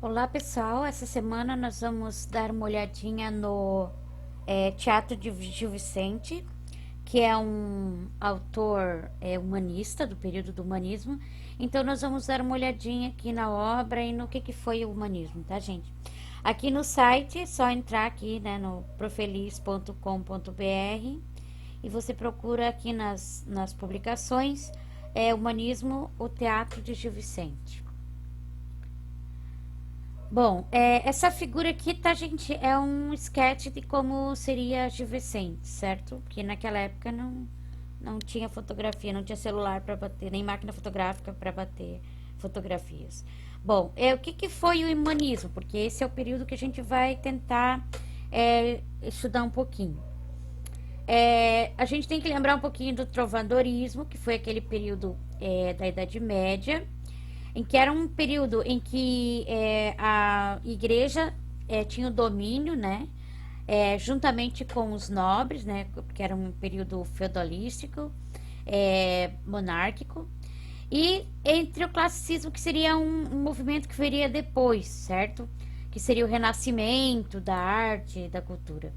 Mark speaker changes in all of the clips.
Speaker 1: Olá pessoal, essa semana nós vamos dar uma olhadinha no Teatro de Gil Vicente, que é um autor humanista do período do humanismo. Então nós vamos dar uma olhadinha aqui na obra e no que foi o humanismo, tá gente? Aqui no site é só entrar aqui, né, no profeliz.com.br e você procura aqui nas publicações Humanismo, o Teatro de Gil Vicente. Bom, essa figura aqui, tá, gente? É um sketch de como seria Gil Vicente, certo? Porque naquela época não tinha fotografia, não tinha celular para bater, nem máquina fotográfica para bater fotografias. Bom, o que foi o humanismo? Porque esse é o período que a gente vai tentar estudar um pouquinho. A gente tem que lembrar um pouquinho do trovadorismo, que foi aquele período da Idade Média, em que era um período em que a igreja tinha o domínio, né, juntamente com os nobres, né, porque era um período feudalístico, monárquico, e entre o classicismo, que seria um movimento que viria depois, certo? Que seria o renascimento da arte, da cultura.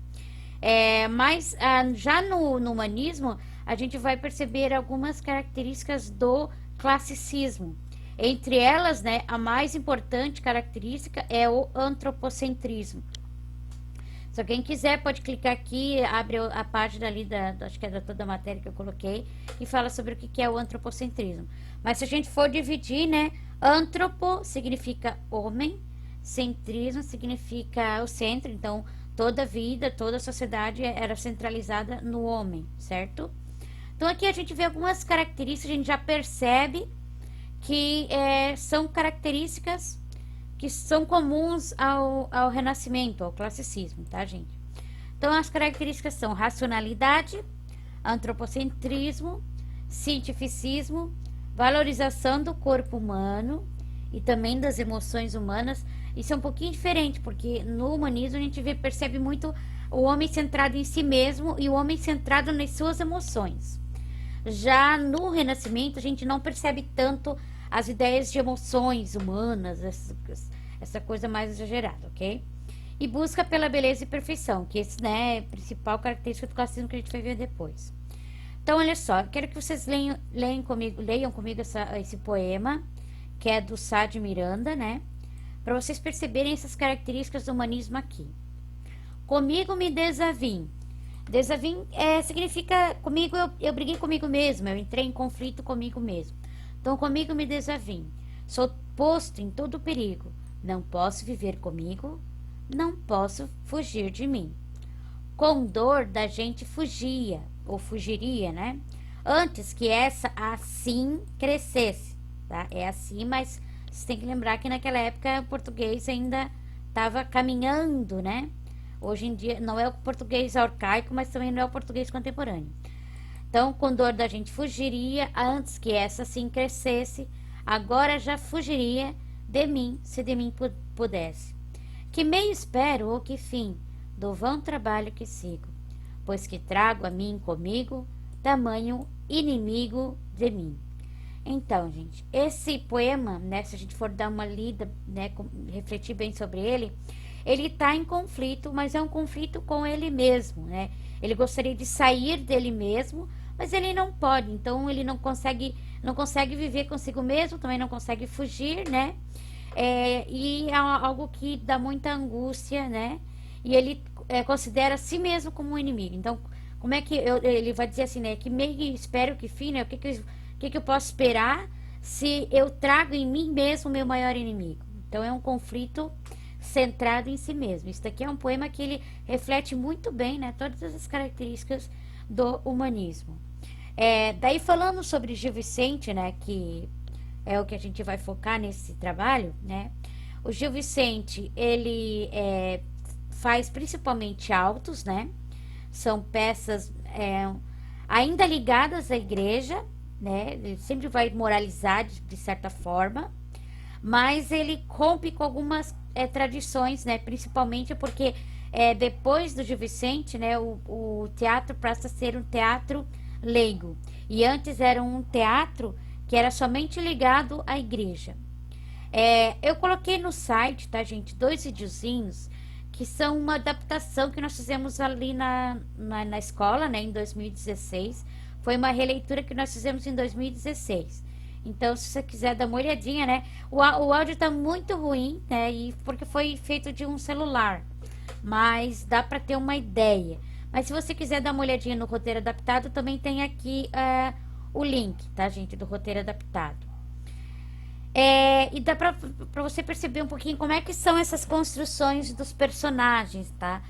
Speaker 1: Mas já no humanismo, a gente vai perceber algumas características do classicismo. Entre elas, né, a mais importante característica é o antropocentrismo. Se alguém quiser, pode clicar aqui, abre a página ali acho que é da toda a matéria que eu coloquei, e fala sobre o que é o antropocentrismo. Mas se a gente for dividir, né, antropo significa homem, centrismo significa o centro, então toda a vida, toda a sociedade era centralizada no homem, certo? Então aqui a gente vê algumas características, a gente já percebe que são características que são comuns ao Renascimento, ao classicismo, tá, gente? Então, as características são racionalidade, antropocentrismo, cientificismo, valorização do corpo humano e também das emoções humanas. Isso é um pouquinho diferente, porque no humanismo a gente percebe muito o homem centrado em si mesmo e o homem centrado nas suas emoções. Já no Renascimento, a gente não percebe tanto as ideias de emoções humanas, essa coisa mais exagerada, ok? E busca pela beleza e perfeição, que esse, né, é a principal característica do classicismo que a gente vai ver depois. Então, olha só, quero que vocês leiam comigo esse poema, que é do Sá de Miranda, né? Para vocês perceberem essas características do humanismo aqui. Comigo me desavim. Desavim significa comigo, eu briguei comigo mesmo, eu entrei em conflito comigo mesmo. Então, comigo me desavim. Sou posto em todo perigo. Não posso viver comigo, não posso fugir de mim. Com dor da gente fugia, ou fugiria, né? Antes que essa assim crescesse, tá? É assim, mas você tem que lembrar que naquela época o português ainda estava caminhando, né? Hoje em dia não é o português arcaico, mas também não é o português contemporâneo. Então, com dor da gente fugiria, antes que essa assim crescesse, agora já fugiria de mim, se de mim pudesse. Que meio espero ou que fim do vão trabalho que sigo, pois que trago a mim comigo, tamanho inimigo de mim. Então, gente, esse poema, né, se a gente for dar uma lida, né, refletir bem sobre ele tá em conflito, mas é um conflito com ele mesmo, né? Ele gostaria de sair dele mesmo, mas ele não pode, então ele não consegue viver consigo mesmo, também não consegue fugir, né? E é algo que dá muita angústia, né? E ele considera a si mesmo como um inimigo. Então, como é que ele vai dizer assim, né? Que meio espero que fim, né? O que eu posso esperar se eu trago em mim mesmo o meu maior inimigo? Então, é um conflito centrado em si mesmo. Isso daqui é um poema que ele reflete muito bem, né, todas as características do humanismo. Daí falando sobre Gil Vicente, né, que é o que a gente vai focar nesse trabalho, né, o Gil Vicente, ele faz principalmente autos, né, são peças ainda ligadas à igreja, né, ele sempre vai moralizar de certa forma, mas ele rompe com algumas tradições, né? Principalmente porque depois do Gil Vicente, né? O teatro passa a ser um teatro leigo. E antes era um teatro que era somente ligado à igreja. Eu coloquei no site, tá, gente, dois videozinhos que são uma adaptação que nós fizemos ali na escola, né, em 2016. Foi uma releitura que nós fizemos em 2016. Então, se você quiser dar uma olhadinha, né, o áudio tá muito ruim, né, e porque foi feito de um celular, mas dá para ter uma ideia. Mas se você quiser dar uma olhadinha no roteiro adaptado, também tem aqui o link, tá, gente, do roteiro adaptado. E dá pra você perceber um pouquinho como é que são essas construções dos personagens, tá?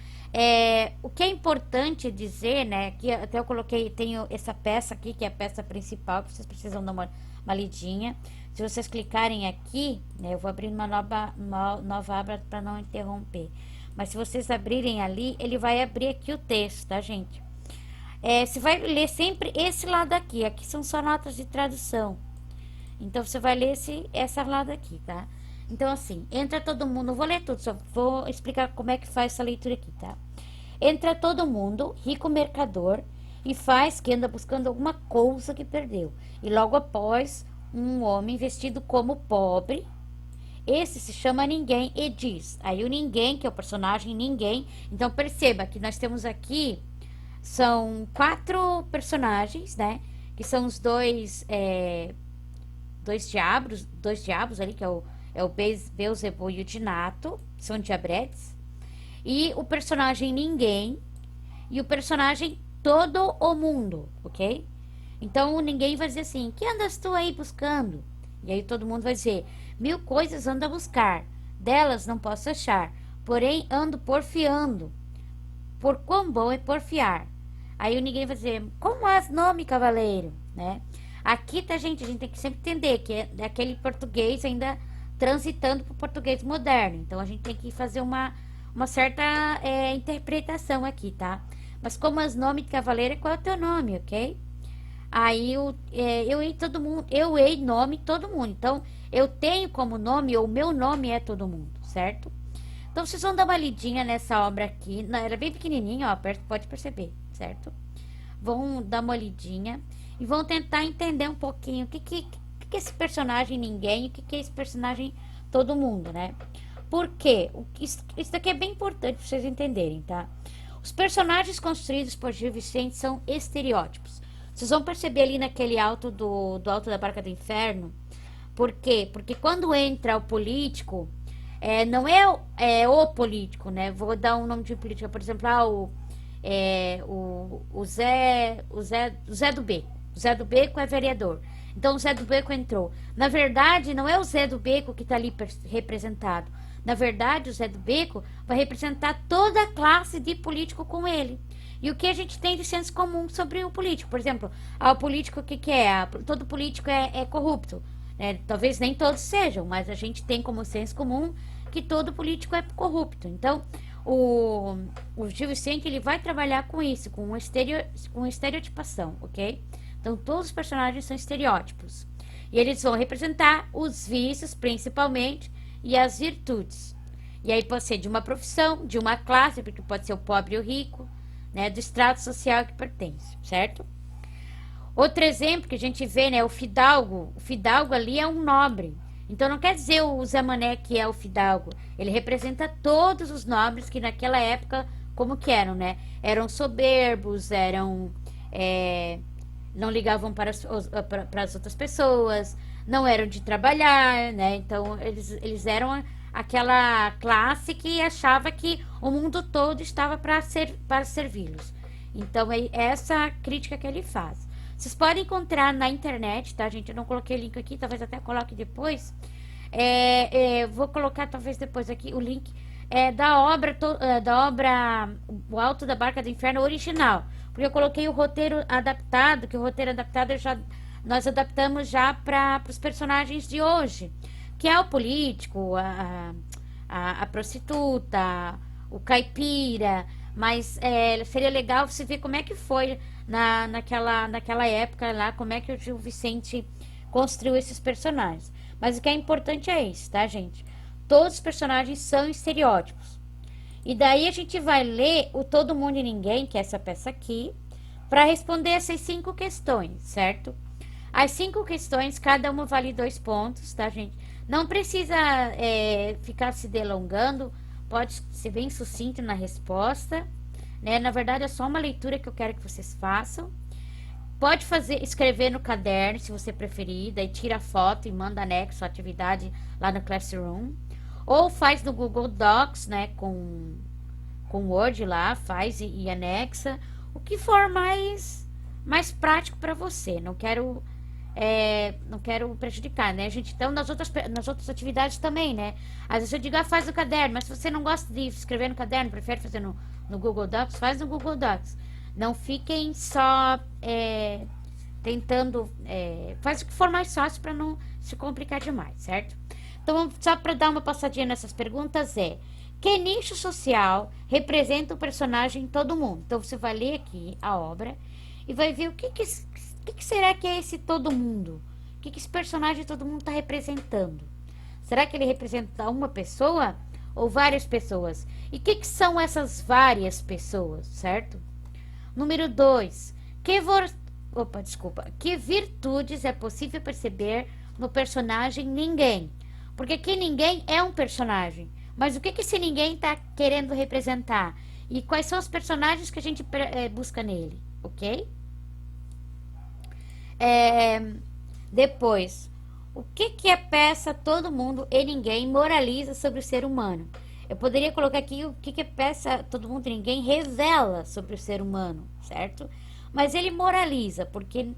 Speaker 1: O que é importante dizer, né? Que até eu coloquei, tenho essa peça aqui, que é a peça principal, que vocês precisam dar uma lidinha. Se vocês clicarem aqui, né? Eu vou abrir uma nova aba para não interromper. Mas se vocês abrirem ali, ele vai abrir aqui o texto, tá, gente? Você vai ler sempre esse lado aqui. Aqui são só notas de tradução. Então, você vai ler essa lado aqui, tá? Então, assim, entra todo mundo, não vou ler tudo, só vou explicar como é que faz essa leitura aqui, tá? Entra todo mundo, rico mercador, e faz que anda buscando alguma coisa que perdeu. E logo após, um homem vestido como pobre, esse se chama Ninguém e diz. Aí o Ninguém, que é o personagem Ninguém. Então, perceba que nós temos aqui, são 4 personagens, né? Que são os dois diabos ali, que é o Beelzebub e o Dinato, são diabretes. E o personagem Ninguém e o personagem Todo o Mundo, ok? Então o Ninguém vai dizer assim: que andas tu aí buscando? E aí todo mundo vai dizer: 1000 coisas ando a buscar, delas não posso achar, porém ando porfiando, por quão bom é porfiar. Aí o Ninguém vai dizer: como has nome, cavaleiro, né? Aqui, tá, gente, a gente tem que sempre entender que é aquele português ainda transitando para o português moderno. Então, a gente tem que fazer uma certa interpretação aqui, tá? Mas como as nome de cavaleiro, qual é o teu nome, ok? Aí, eu ei todo mundo, eu ei nome todo mundo. Então, eu tenho como nome, ou o meu nome é todo mundo, certo? Então, vocês vão dar uma lidinha nessa obra aqui. Não, ela é bem pequenininha, ó, pode perceber, certo? Vão dar uma olhadinha e vão tentar entender um pouquinho o que é esse personagem Ninguém e o que é esse personagem Todo Mundo, né? Por quê? Isso daqui é bem importante para vocês entenderem, tá? Os personagens construídos por Gil Vicente são estereótipos. Vocês vão perceber ali naquele alto do Alto da Barca do Inferno. Por quê? Porque quando entra o político, não é o político, né? Vou dar um nome de política, por exemplo, o Zé do Beco. O Zé do Beco é vereador. Então o Zé do Beco entrou. Na verdade, não é o Zé do Beco que está ali representado. Na verdade, o Zé do Beco vai representar toda a classe de político com ele. E o que a gente tem de senso comum sobre o político? Por exemplo, o político, o que é? Todo político é corrupto. Né? Talvez nem todos sejam, mas a gente tem como senso comum que todo político é corrupto. Então, o Gil Vicente, ele vai trabalhar com isso, com estereotipação, ok? Então, todos os personagens são estereótipos. E eles vão representar os vícios, principalmente, e as virtudes. E aí pode ser de uma profissão, de uma classe, porque pode ser o pobre e o rico, né? Do estrato social que pertence, certo? Outro exemplo que a gente vê, né? O fidalgo. O fidalgo ali é um nobre. Então, não quer dizer o Zé Mané que é o fidalgo. Ele representa todos os nobres que naquela época, como que eram, né? Eram soberbos, não ligavam para as outras pessoas, não eram de trabalhar, né? Então, eles eram aquela classe que achava que o mundo todo estava para servi-los. Então, é essa crítica que ele faz. Vocês podem encontrar na internet, tá, gente? Eu não coloquei o link aqui, talvez até coloque depois. Vou colocar talvez depois aqui o link da obra O Alto da Barca do Inferno original. Porque eu coloquei o roteiro adaptado, que o roteiro adaptado nós adaptamos já para os personagens de hoje, que é o político, a prostituta, o caipira, mas seria legal você ver como é que foi naquela época lá, como é que o Gil Vicente construiu esses personagens. Mas o que é importante é isso, tá, gente? Todos os personagens são estereótipos. E daí a gente vai ler o Todo Mundo e Ninguém, que é essa peça aqui, para responder essas 5 questões, certo? As 5 questões, cada uma vale 2 pontos, tá, gente? Não precisa ficar se delongando, pode ser bem sucinto na resposta, né? Na verdade, é só uma leitura que eu quero que vocês façam. Pode escrever no caderno, se você preferir, daí tira a foto e manda anexo a atividade lá no Classroom. Ou faz no Google Docs, né, com Word lá, faz e anexa. O que for mais prático para você. Não quero prejudicar, né, gente? Então, nas outras atividades também, né? Às vezes eu digo, faz no caderno, mas se você não gosta de escrever no caderno, prefere fazer no Google Docs, faz no Google Docs. Não fiquem só tentando. Faz o que for mais fácil para não se complicar demais, certo? Então, só para dar uma passadinha nessas perguntas que nicho social representa o personagem Todo Mundo? Então, você vai ler aqui a obra e vai ver o que será que é esse Todo Mundo? O que esse personagem Todo Mundo está representando? Será que ele representa uma pessoa ou várias pessoas? E o que são essas várias pessoas, certo? Número 2. Que virtudes é possível perceber no personagem Ninguém? Porque aqui Ninguém é um personagem. Mas o que esse Ninguém está querendo representar? E quais são os personagens que a gente busca nele? Ok? Depois, o que a peça Todo Mundo e Ninguém moraliza sobre o ser humano? Eu poderia colocar aqui o que a peça Todo Mundo e Ninguém revela sobre o ser humano, certo? Mas ele moraliza, porque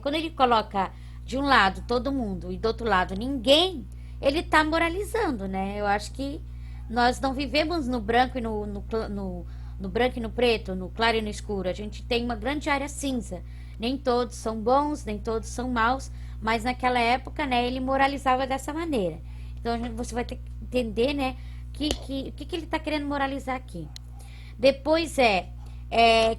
Speaker 1: quando ele coloca de um lado todo mundo e do outro lado ninguém, ele está moralizando, né? Eu acho que nós não vivemos no branco e no branco e no preto, no claro e no escuro. A gente tem uma grande área cinza. Nem todos são bons, nem todos são maus, mas naquela época, né, ele moralizava dessa maneira. Então você vai ter que entender, né, o que ele está querendo moralizar aqui. Depois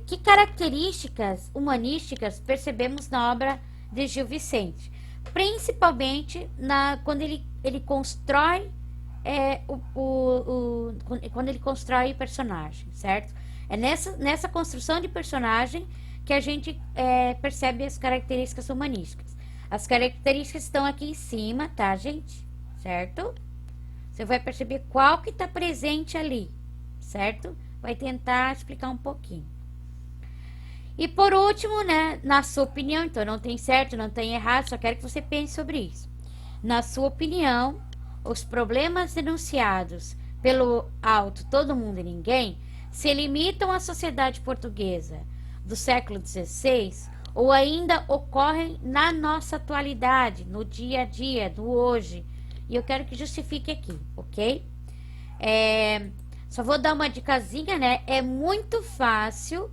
Speaker 1: que características humanísticas percebemos na obra de Gil Vicente? Principalmente quando ele constrói quando ele constrói o personagem, certo? É nessa construção de personagem que a gente percebe as características humanísticas. As características estão aqui em cima, tá, gente? Certo? Você vai perceber qual que está presente ali, certo? Vai tentar explicar um pouquinho. E por último, né, na sua opinião, então não tem certo, não tem errado, só quero que você pense sobre isso. Na sua opinião, os problemas denunciados pelo auto Todo Mundo e Ninguém se limitam à sociedade portuguesa do século XVI ou ainda ocorrem na nossa atualidade, no dia a dia, no hoje? E eu quero que justifique aqui, ok? Só vou dar uma dicasinha, né? É muito fácil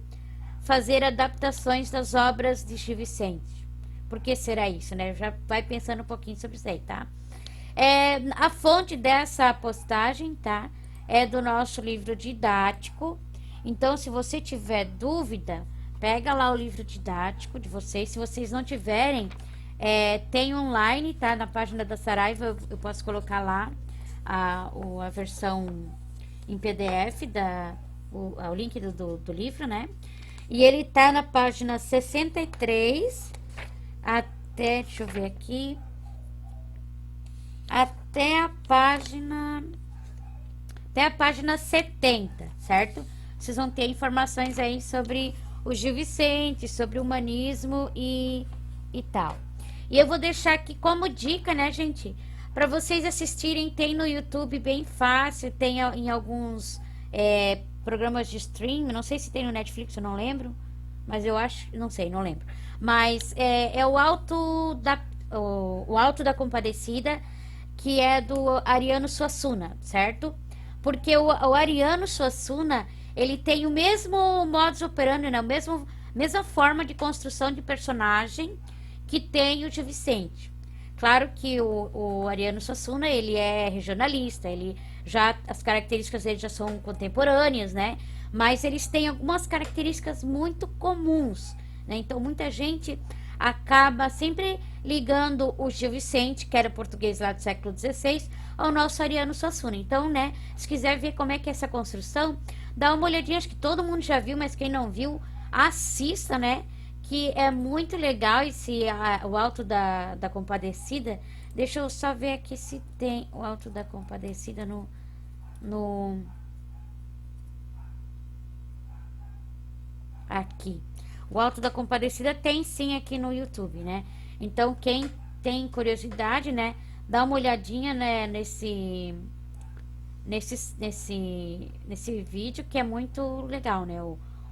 Speaker 1: fazer adaptações das obras de Gil Vicente. Por que será isso, né? Já vai pensando um pouquinho sobre isso aí, tá? A fonte dessa postagem, tá? É do nosso livro didático. Então, se você tiver dúvida, pega lá o livro didático de vocês. Se vocês não tiverem, tem online, tá? Na página da Saraiva, eu posso colocar lá a versão em PDF, o link do livro, né? E ele tá na página 63 até, deixa eu ver aqui, até a página 70, certo? Vocês vão ter informações aí sobre o Gil Vicente, sobre o humanismo e tal. E eu vou deixar aqui como dica, né, gente? Para vocês assistirem, tem no YouTube bem fácil, tem em alguns programas de stream, não sei se tem no Netflix, eu não lembro, mas eu acho, não sei, não lembro. Mas é o Alto da Compadecida, que é do Ariano Suassuna, certo? Porque o Ariano Suassuna, ele tem o mesmo modus operandi, né? Mesma forma de construção de personagem que tem o Gil Vicente. Claro que o Ariano Suassuna, ele é regionalista, as características dele já são contemporâneas, né? Mas eles têm algumas características muito comuns, né? Então, muita gente acaba sempre ligando o Gil Vicente, que era português lá do século XVI, ao nosso Ariano Suassuna. Então, né, se quiser ver como é que é essa construção, dá uma olhadinha, acho que todo mundo já viu, mas quem não viu, assista, né? Que é muito legal o Alto da Compadecida, Deixa eu só ver aqui se tem o Alto da Compadecida no aqui. O Alto da Compadecida tem sim aqui no YouTube, né? Então, quem tem curiosidade, né, dá uma olhadinha, né, nesse vídeo que é muito legal, né?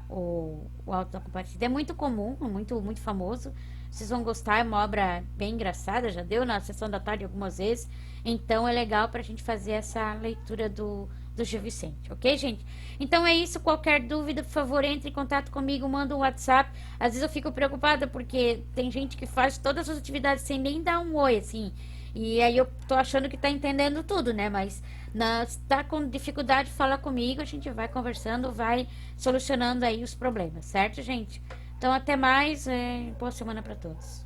Speaker 1: O Alto da Compadecida é muito comum, muito famoso. Vocês vão gostar, é uma obra bem engraçada, já deu na sessão da tarde algumas vezes. Então é legal pra gente fazer essa leitura do Gil Vicente, ok, gente? Então é isso. Qualquer dúvida, por favor, entre em contato comigo, manda um WhatsApp. Às vezes eu fico preocupada porque tem gente que faz todas as atividades sem nem dar um oi, assim. E aí eu tô achando que tá entendendo tudo, né? Mas se tá com dificuldade, fala comigo, a gente vai conversando, vai solucionando aí os problemas, certo, gente? Então até mais, boa semana para todos.